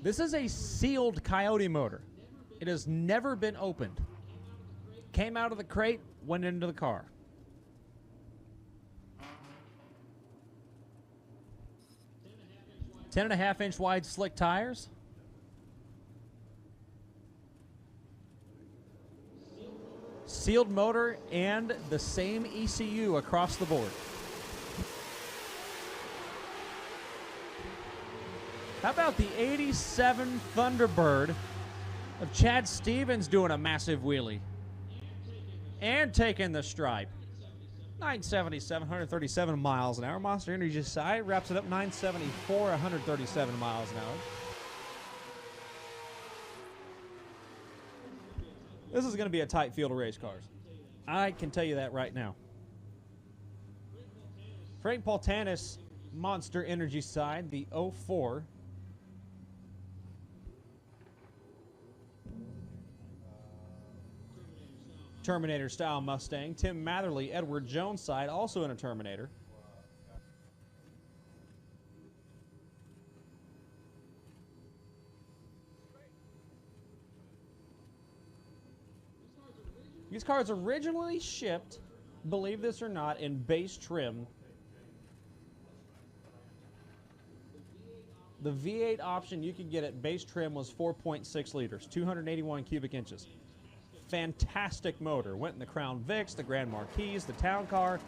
This is a sealed Coyote motor. It has never been opened. Came out of the crate, went into the car. "10.5" wide slick tires. Sealed motor and the same ECU across the board. How about the 87 Thunderbird of Chad Stevens doing a massive wheelie and taking the stripe? 977, 137 miles an hour. Monster Energy side wraps it up 974, 137 miles an hour. This is going to be a tight field of race cars. I can tell you that right now. Frank Poltanis, Monster Energy side, the 04. Terminator style Mustang. Tim Matherly, Edward Jones side, also in a Terminator. These cars originally shipped, believe this or not, in base trim. The V8 option you could get at base trim was 4.6 liters, 281 cubic inches. Fantastic motor. Went in the Crown Vics, the Grand Marquis, the Town Car.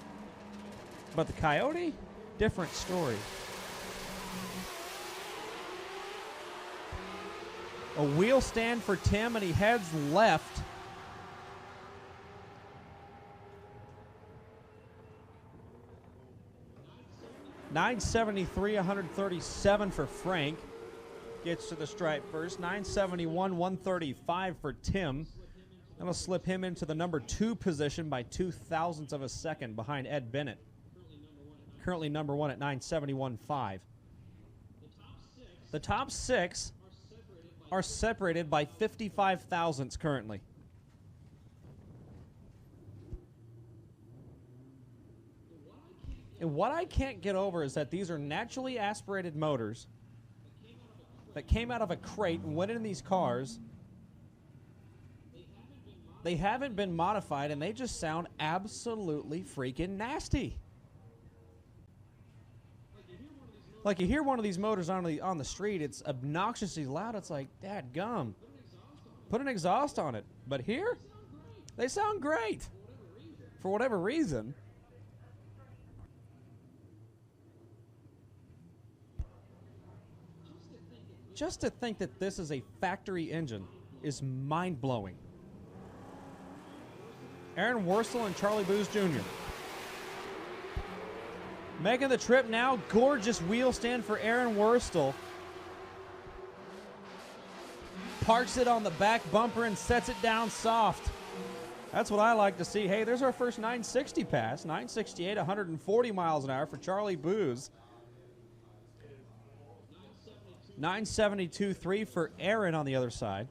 But the Coyote, different story. A wheel stand for Tim, and he heads left. $973, 137 for Frank. Gets to the stripe first. $971, 135 for Tim. That'll slip him into the number 2 position by 0.02 of a second behind Ed Bennett. Currently number 1 at 971.5. The top 6 are separated by 55 thousandths currently. And what I can't get over is that these are naturally aspirated motors that came out of a crate and went in these cars. They haven't been modified, and they just sound absolutely freaking nasty. Like, you hear one of these motors on the street, it's obnoxiously loud. It's like, dadgum, put an exhaust on it. But here, they sound great for whatever reason. Just to think that this is a factory engine is mind-blowing. Aaron Wurstel and Charlie Booz Jr. Making the trip now. Gorgeous wheel stand for Aaron Wurstel. Parks it on the back bumper and sets it down soft. That's what I like to see. Hey, there's our first 960 pass. 968, 140 miles an hour for Charlie Booz. 972.3 for Aaron on the other side.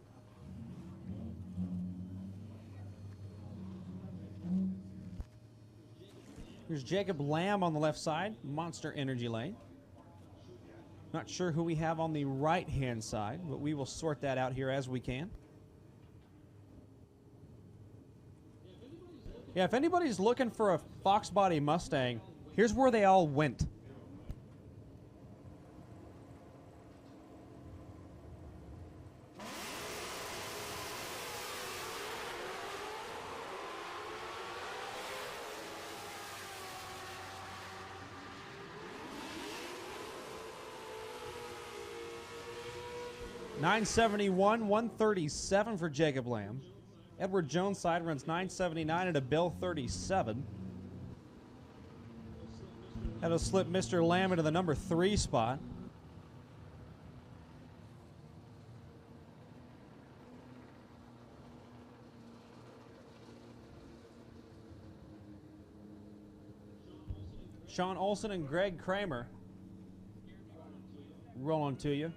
Here's Jacob Lamb on the left side, Monster Energy lane. Not sure who we have on the right-hand side, but we will sort that out here as we can. Yeah, if anybody's looking for a Fox body Mustang, here's where they all went. $971, 137 for Jacob Lamb. Edward Jones side runs 979 at a Bill 37. That'll slip Mr. Lamb into the number 3 spot. Sean Olson and Greg Kramer rolling to you.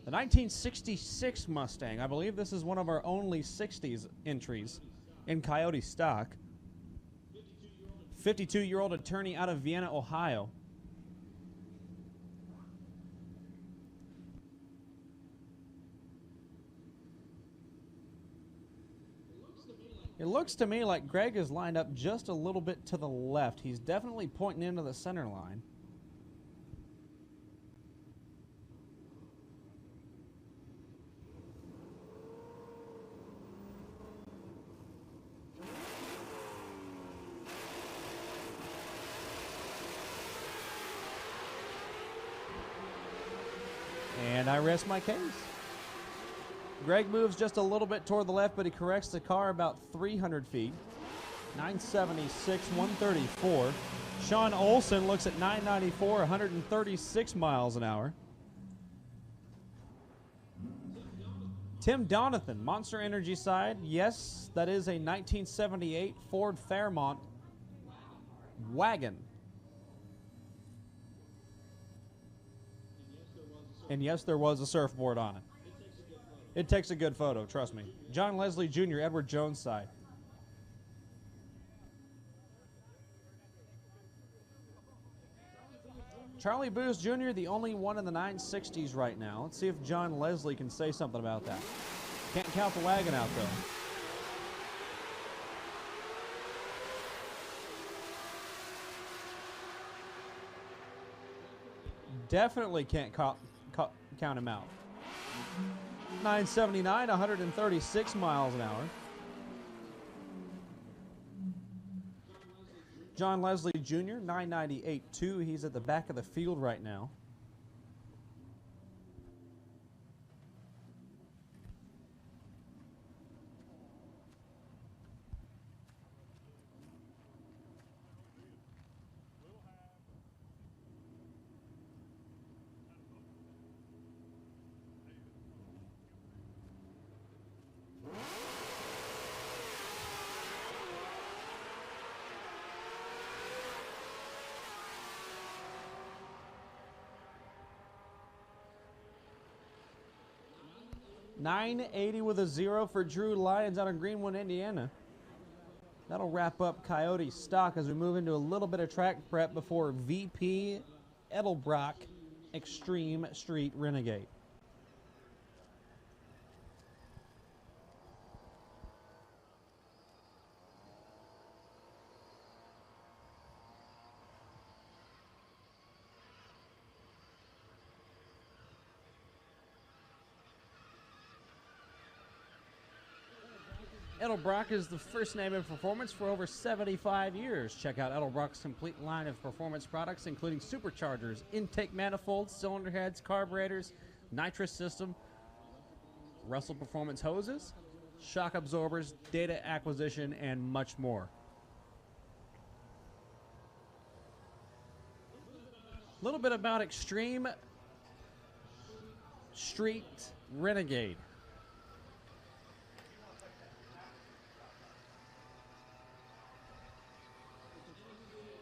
The 1966 Mustang. I believe this is one of our only 60s entries in Coyote stock. 52-year-old attorney out of Vienna, Ohio. It looks to me like Greg is lined up just a little bit to the left. He's definitely pointing into the center line. And I rest my case. Greg moves just a little bit toward the left, but he corrects the car about 300 feet. 976, 134. Sean Olson looks at 994, 136 miles an hour. Tim Donathan, Monster Energy side. Yes, that is a 1978 Ford Fairmont wagon. And yes, there was a surfboard on it. It takes a good photo, trust me. John Leslie Jr., Edward Jones side. Charlie Booth Jr., the only one in the 960s right now. Let's see if John Leslie can say something about that. Can't count the wagon out, though. Definitely can't count him out. 979, 136 miles an hour. John Leslie Jr., 998.2. He's at the back of the field right now. $980 with a 0 for Drew Lyons out of Greenwood, Indiana. That'll wrap up Coyote stock as we move into a little bit of track prep before VP Edelbrock Extreme Street Renegade. Edelbrock is the first name in performance for over 75 years. Check out Edelbrock's complete line of performance products, including superchargers, intake manifolds, cylinder heads, carburetors, nitrous system, Russell Performance hoses, shock absorbers, data acquisition, and much more. A little bit about Extreme Street Renegade.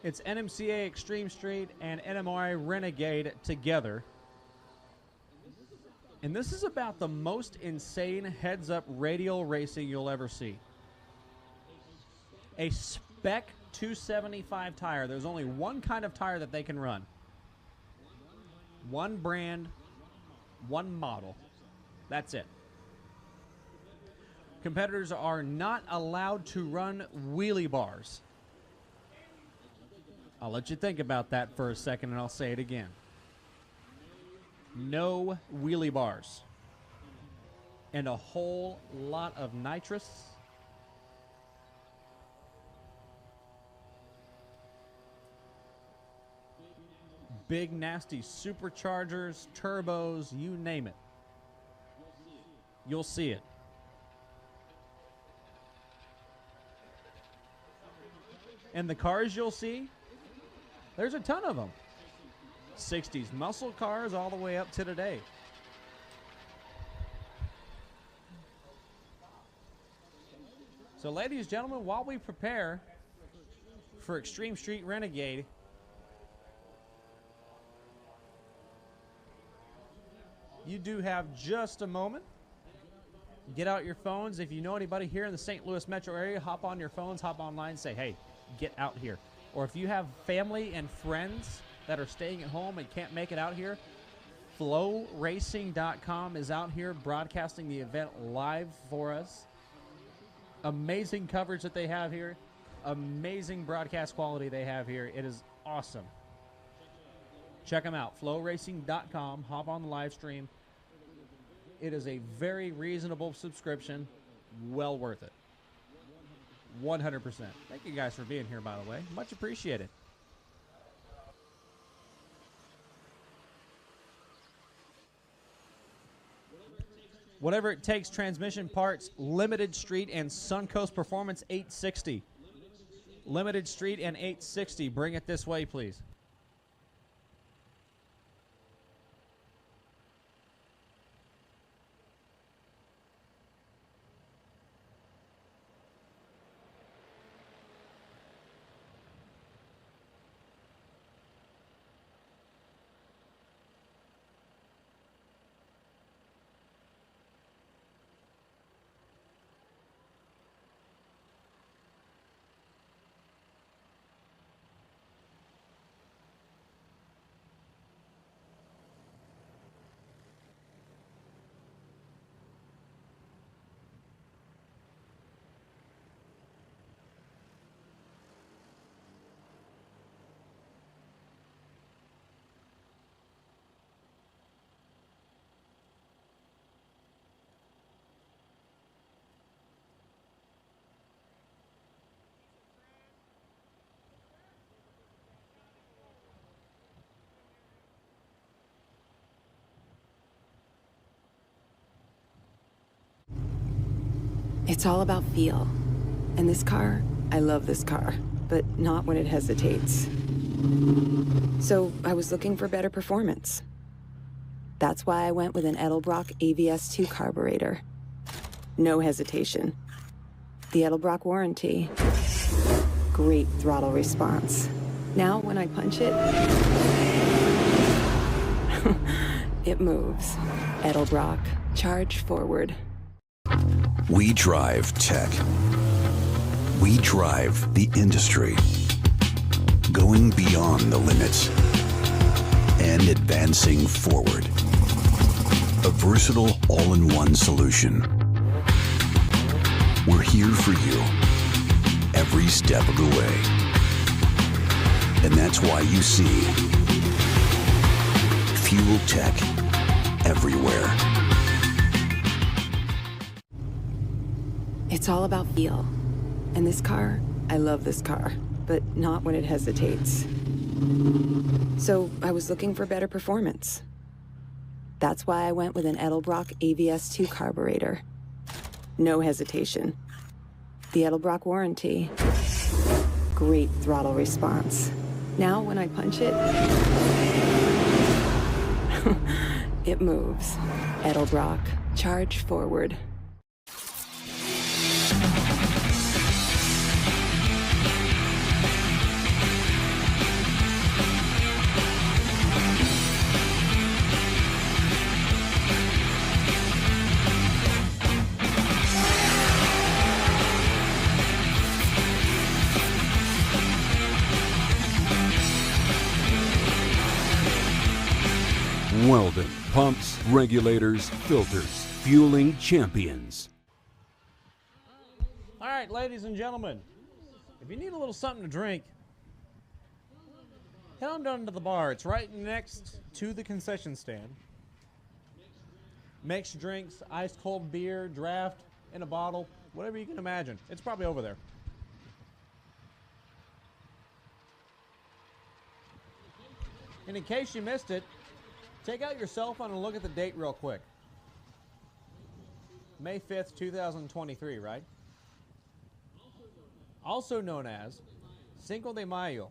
It's NMCA Extreme Street and NMRA Renegade together. And this is about the most insane heads-up radial racing you'll ever see. A spec 275 tire. There's only one kind of tire that they can run. One brand, one model. That's it. Competitors are not allowed to run wheelie bars. I'll let you think about that for a second, and I'll say it again. No wheelie bars. And a whole lot of nitrous. Big, nasty superchargers, turbos, you name it. You'll see it. And the cars you'll see, there's a ton of them. 60s muscle cars all the way up to today. So ladies and gentlemen, while we prepare for Extreme Street Renegade, you do have just a moment. Get out your phones. If you know anybody here in the St. Louis metro area, hop on your phones, hop online, say, hey, get out here. Or if you have family and friends that are staying at home and can't make it out here, FloRacing.com is out here broadcasting the event live for us. Amazing coverage that they have here. Amazing broadcast quality they have here. It is awesome. Check them out, FloRacing.com. Hop on the live stream. It is a very reasonable subscription. Well worth it. 100%. Thank you guys for being here, by the way. Much appreciated. Whatever It Takes transmission parts, Limited Street and Suncoast Performance 860. Limited Street and 860. Bring it this way, please. It's all about feel. And this car, I love this car, but not when it hesitates. So I was looking for better performance. That's why I went with an Edelbrock AVS2 carburetor. No hesitation. The Edelbrock warranty. Great throttle response. Now when I punch it, it moves. Edelbrock, charge forward. We drive tech. We drive the industry. Going beyond the limits and advancing forward. A versatile all-in-one solution. We're here for you every step of the way. And that's why you see Fuel Tech everywhere. It's all about feel. And this car, I love this car, but not when it hesitates. So I was looking for better performance. That's why I went with an Edelbrock AVS2 carburetor. No hesitation. The Edelbrock warranty. Great throttle response. Now when I punch it, it moves. Edelbrock, charge forward. Weldon, pumps, regulators, filters, fueling champions. All right, ladies and gentlemen, if you need a little something to drink, head on down to the bar. It's right next to the concession stand. Mixed drinks, ice cold beer, draft, in a bottle, whatever you can imagine. It's probably over there. And in case you missed it, take out your cell phone and look at the date real quick. May 5th, 2023, right? Also known as Cinco de Mayo.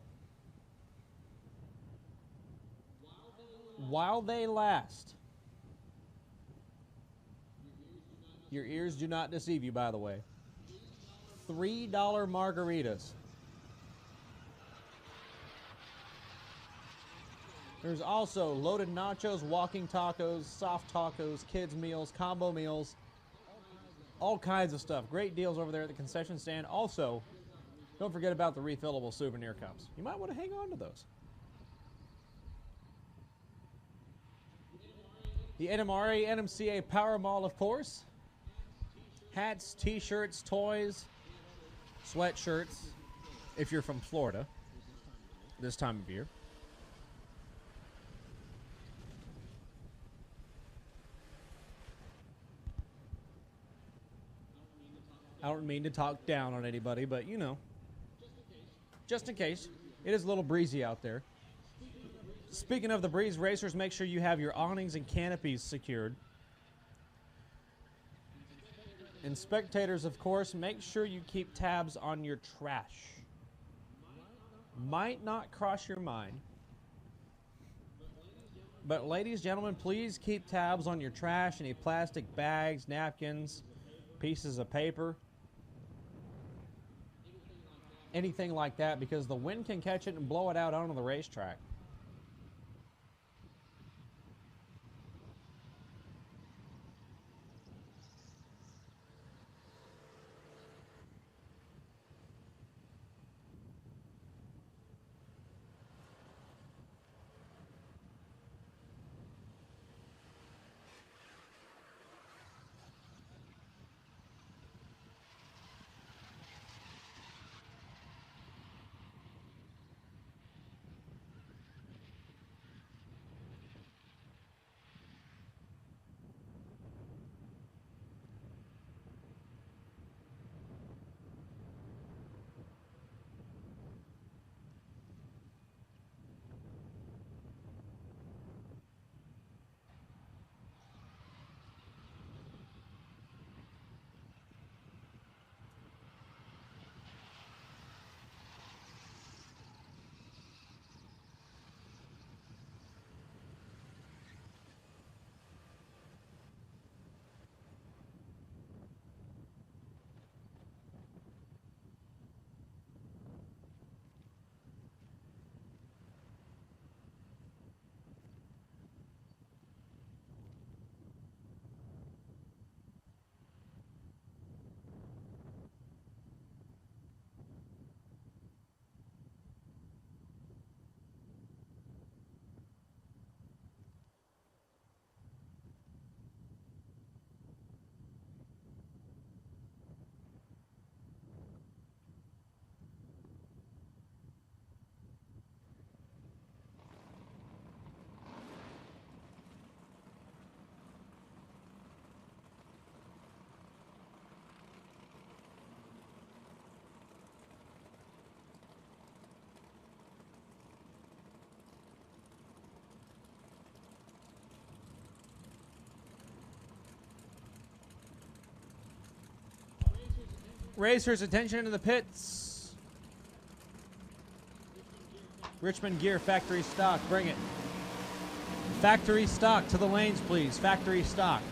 While they last. Your ears do not deceive you, by the way. $3 margaritas. There's also loaded nachos, walking tacos, soft tacos, kids meals, combo meals, all kinds of stuff. Great deals over there at the concession stand. Also, don't forget about the refillable souvenir cups. You might want to hang on to those. The NMRA, NMCA Power Mall, of course. Hats, t-shirts, toys, sweatshirts, if you're from Florida this time of year. I don't mean to talk down on anybody, but you know, just in case. It is a little breezy out there. Speaking of the breeze, racers, make sure you have your awnings and canopies secured. And spectators, of course, make sure you keep tabs on your trash. Might not cross your mind, but ladies, gentlemen, please keep tabs on your trash, any plastic bags, napkins, pieces of paper, anything like that, because the wind can catch it and blow it out onto the racetrack. Racers, attention into the pits. Richmond Gear factory stock, bring it. Factory stock to the lanes, please. Factory stock.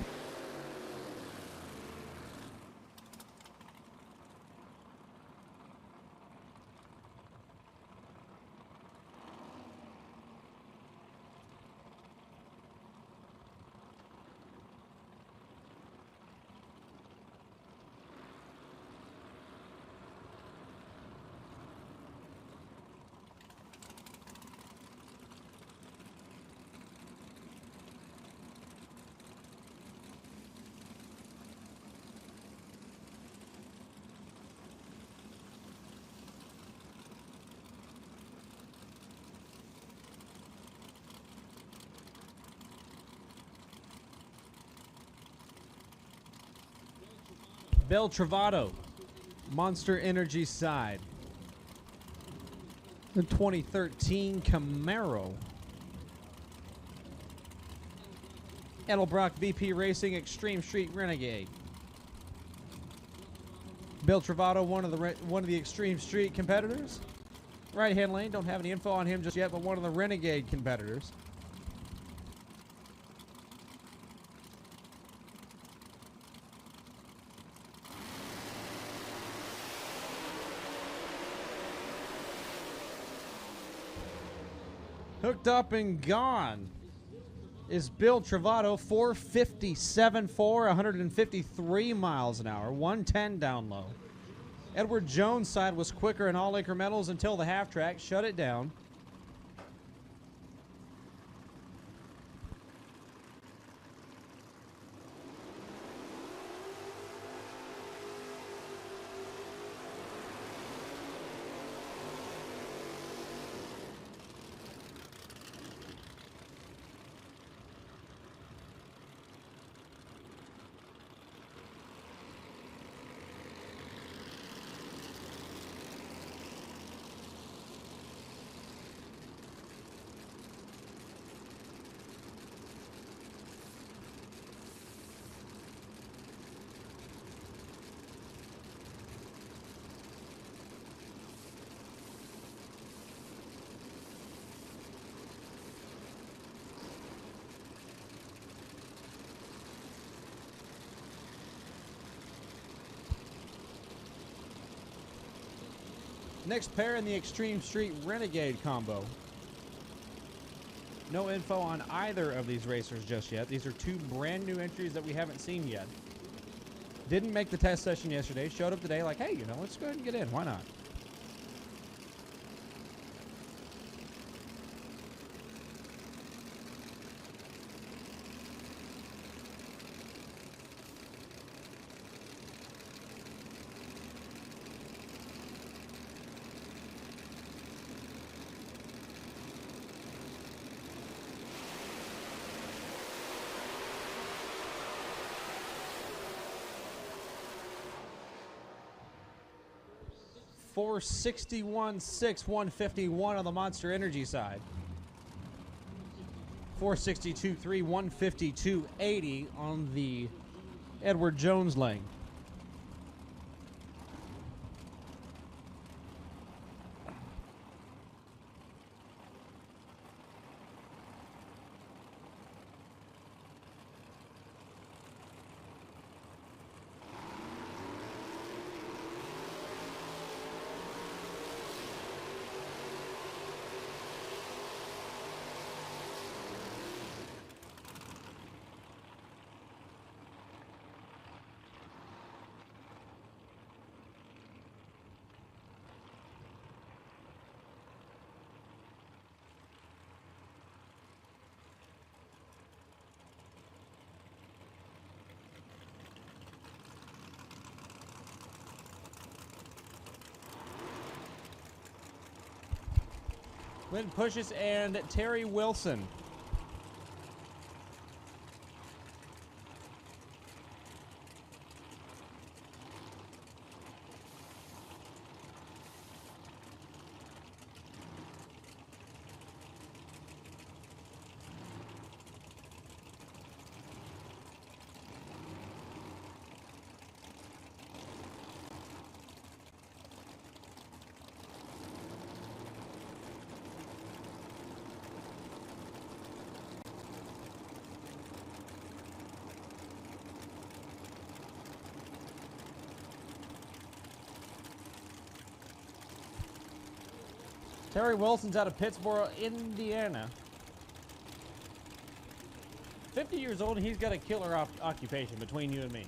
Bel Travato, Monster Energy side. The 2013 Camaro. Edelbrock VP Racing Extreme Street Renegade. Bel Travato, one of the Extreme Street competitors. Right hand lane, don't have any info on him just yet, but one of the Renegade competitors. Hooked up and gone is Bill Travato, 457.4, 153 miles an hour, 110 down low. Edward Jones' side was quicker in all incrementals until the half track shut it down. Next pair in the Extreme Street Renegade combo. No info on either of these racers just yet. These are two brand new entries that we haven't seen yet. Didn't make the test session yesterday. Showed up today like, hey, you know, let's go ahead and get in. Why not? .461.6 151 on the Monster Energy side. 462.3 152.80 on the Edward Jones lane. Lynn Pushes and Terry Wilson. Terry Wilson's out of Pittsburgh, Indiana. 50 years old, and he's got a killer occupation between you and me.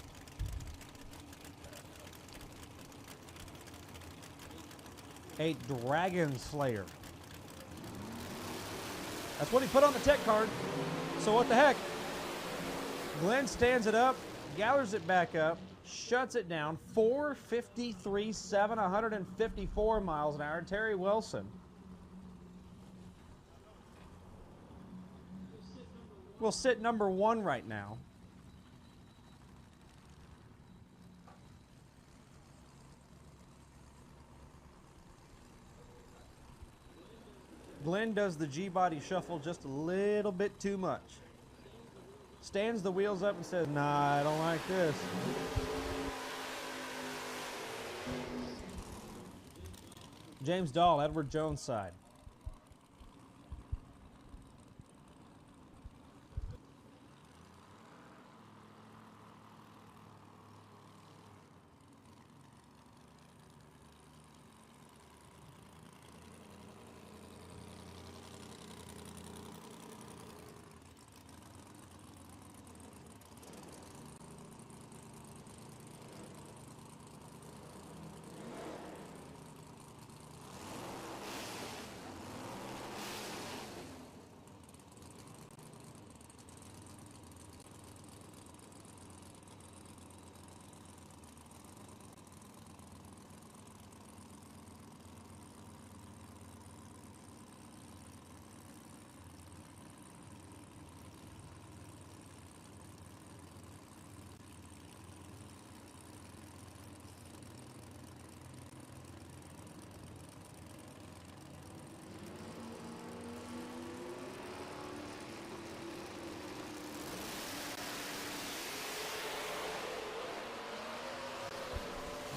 A Dragon Slayer. That's what he put on the tech card. So what the heck? Glenn stands it up, gathers it back up, shuts it down. 453.7, 154 miles an hour. Terry Wilson will sit number one right now. Glenn does the G-body shuffle just a little bit too much. Stands the wheels up and says, nah, I don't like this. James Dahl, Edward Jones side.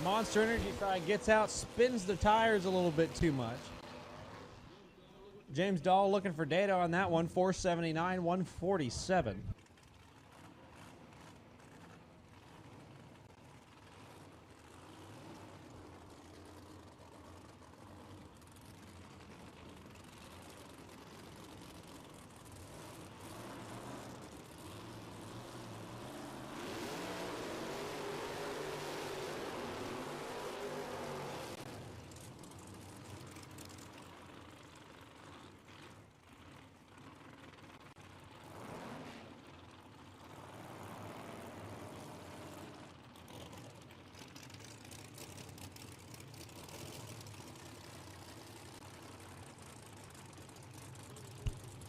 Monster Energy side gets out, spins the tires a little bit too much. James Dahl looking for data on that one, 479, 147.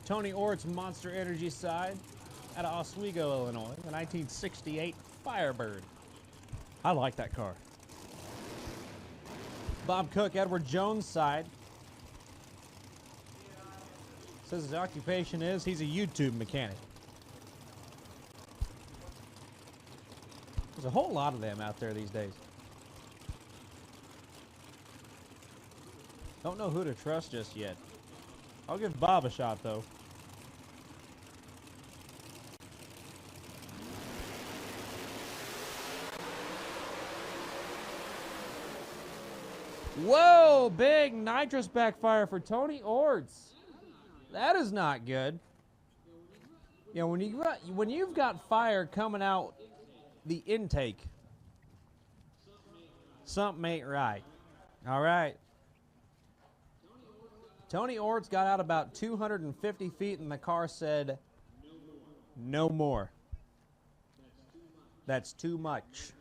Tony Ort's Monster Energy side out of Oswego, Illinois, the 1968 Firebird. I like that car. Bob Cook, Edward Jones side. Says his occupation is he's a YouTube mechanic. There's a whole lot of them out there these days. Don't know who to trust just yet. I'll give Bob a shot, though. Whoa! Big nitrous backfire for Tony Orts. That is not good. You know, when you've got fire coming out the intake, something ain't right. All right. Tony Orts got out about 250 feet, and the car said, "No more. That's too much.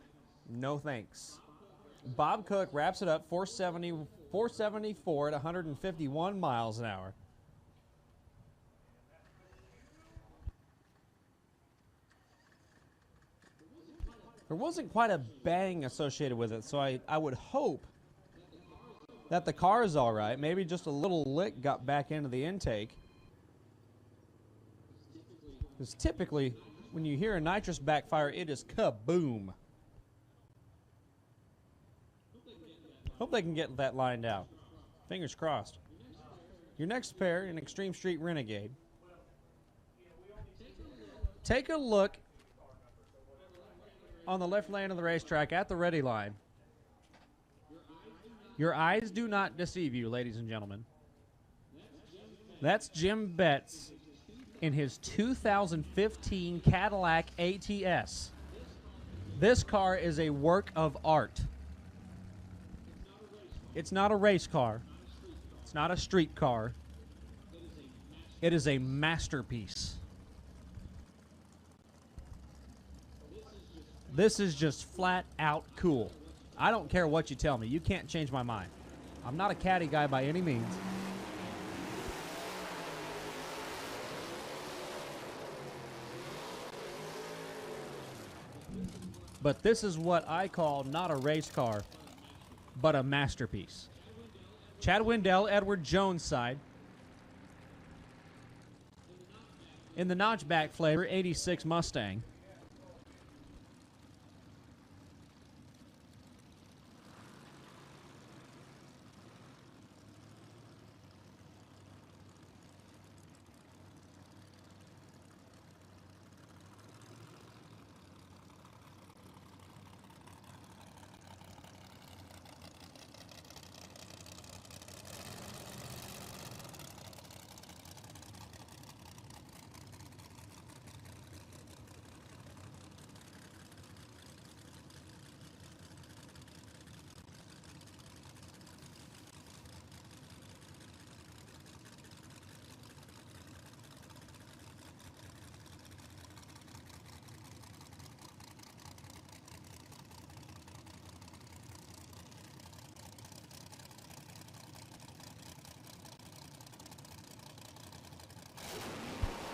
No thanks." Bob Cook wraps it up 474 at 151 miles an hour. There wasn't quite a bang associated with it, so I would hope that the car is all right. Maybe just a little lick got back into the intake. Because typically, when you hear a nitrous backfire, it is kaboom. Hope they can get that lined out. Fingers crossed. Your next pair, an Extreme Street Renegade. Take a look on the left lane of the racetrack at the ready line. Your eyes do not deceive you, ladies and gentlemen. That's Jim Betts in his 2015 Cadillac ATS. This car is a work of art. It's not a race car. It's not a street car. It is a masterpiece. This is just flat out cool. I don't care what you tell me. You can't change my mind. I'm not a caddy guy by any means. But this is what I call not a race car, but a masterpiece. Chad Wendell, Edward Jones side. In the notchback flavor, 86 Mustang.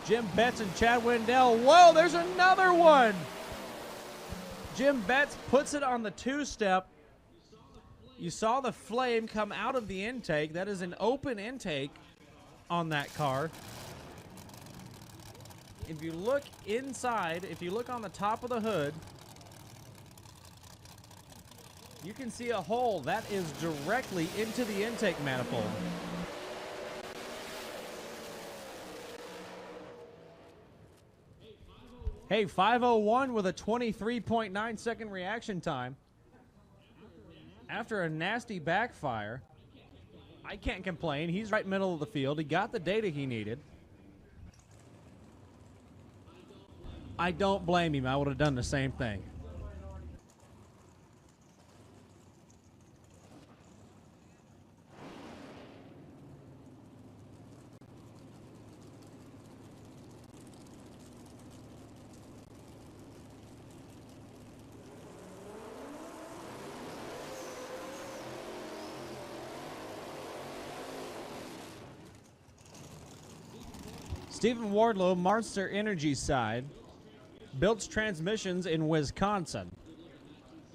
Jim Betts and Chad Wendell. Whoa, there's another one. Jim Betts puts it on the two-step. You saw the flame come out of the intake. That is an open intake on that car. If you look inside, if you look on the top of the hood, you can see a hole that is directly into the intake manifold. Hey, 501 with a 23.9 second reaction time. After a nasty backfire, I can't complain. He's right middle of the field. He got the data he needed. I don't blame him. I would have done the same thing. Stephen Wardlow, Monster Energy side, builds transmissions in Wisconsin.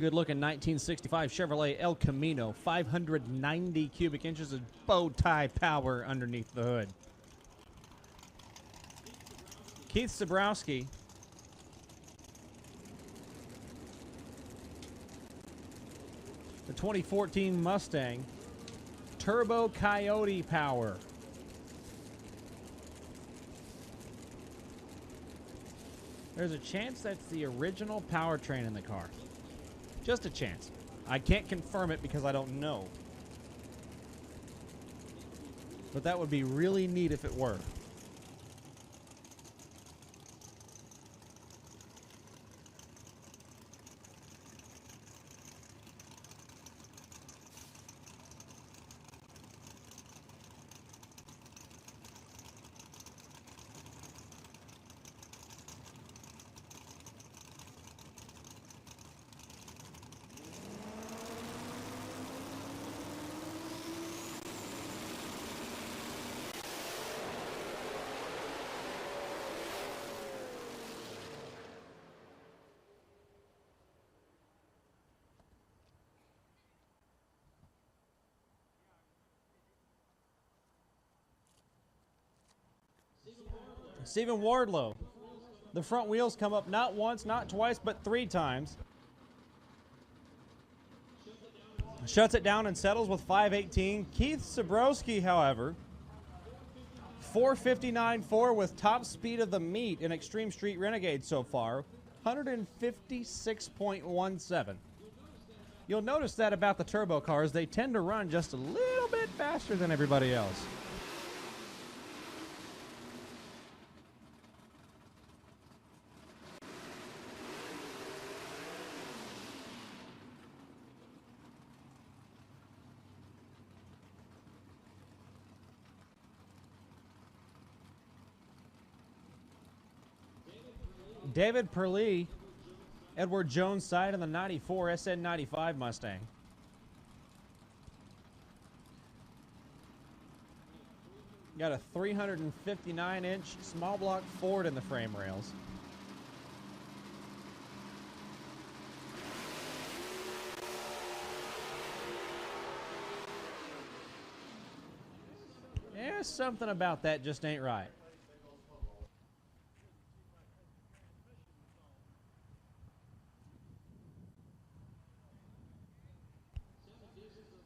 Good looking 1965 Chevrolet El Camino, 590 cubic inches of bow tie power underneath the hood. Keith Zabrowski, the 2014 Mustang, Turbo Coyote power. There's a chance that's the original powertrain in the car. Just a chance. I can't confirm it because I don't know. But that would be really neat if it were. Stephen Wardlow. The front wheels come up not once, not twice, but 3 times. Shuts it down and settles with 518. Keith Zabrowski, however, 459.4 with top speed of the meet in Extreme Street Renegade so far, 156.17. You'll notice that about the turbo cars, they tend to run just a little bit faster than everybody else. David Perley, Edward Jones side on the 94 SN95 Mustang. Got a 359-inch small block Ford in the frame rails. Yeah, something about that just ain't right.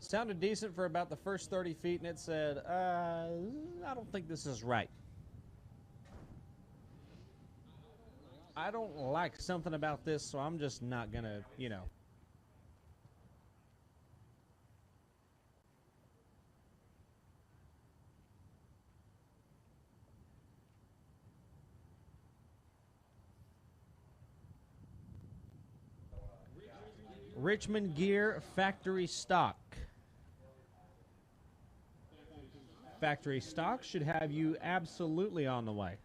Sounded decent for about the first 30 feet, and it said, I don't think this is right. I don't like something about this, so I'm just not going to, you know. Richmond Gear factory stock. Factory stock should have you absolutely on the way.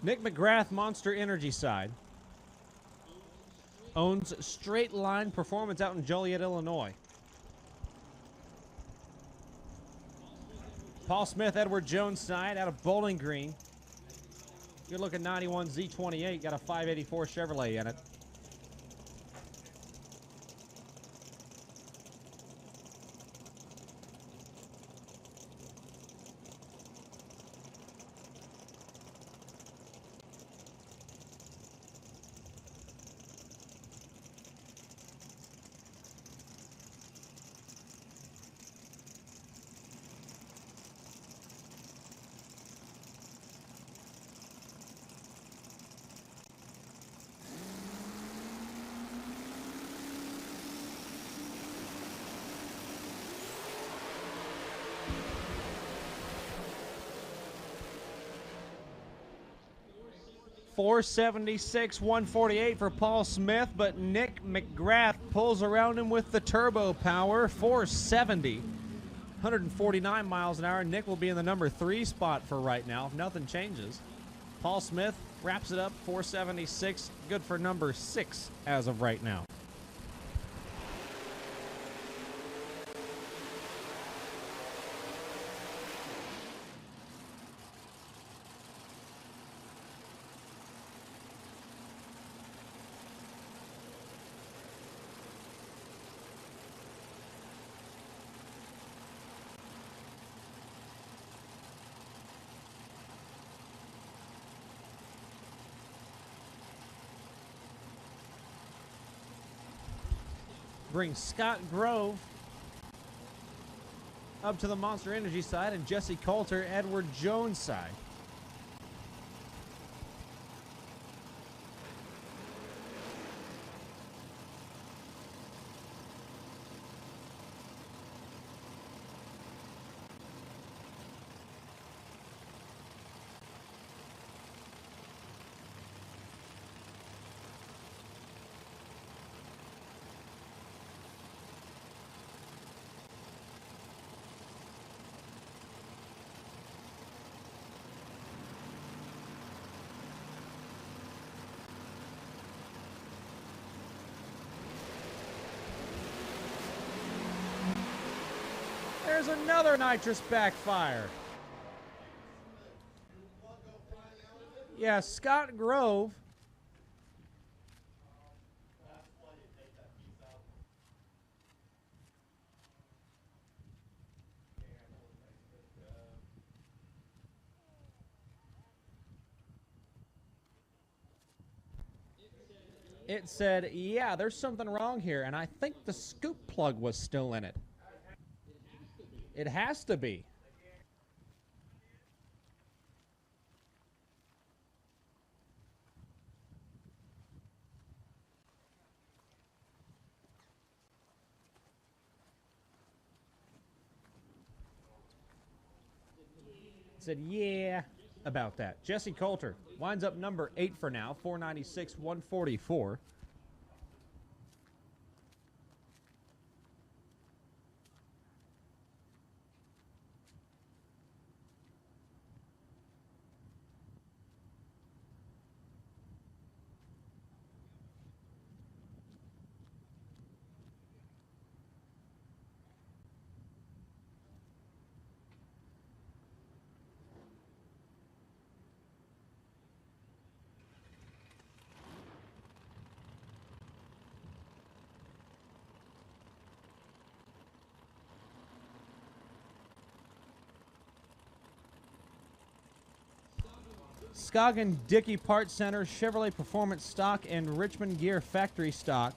Nick McGrath, Monster Energy side, owns Straight Line Performance out in Joliet, Illinois. Paul Smith, Edward Jones side out of Bowling Green. Good looking 91 Z28, got a 584 Chevrolet in it. 476, 148 for Paul Smith, but Nick McGrath pulls around him with the turbo power. 470, 149 miles an hour. Nick will be in the number 3 spot for right now if nothing changes. Paul Smith wraps it up, 476, good for number 6 as of right now. Brings Scott Grove up to the Monster Energy side and Jesse Coulter, Edward Jones side. There's another nitrous backfire. Yeah, Scott Grove. It said, yeah, there's something wrong here, and I think the scoop plug was still in it. It has to be. It said, yeah, about that. Jesse Coulter winds up number 8 for now, 496, 144. Scoggin Dickey Parts Center, Chevrolet Performance Stock, and Richmond Gear Factory Stock.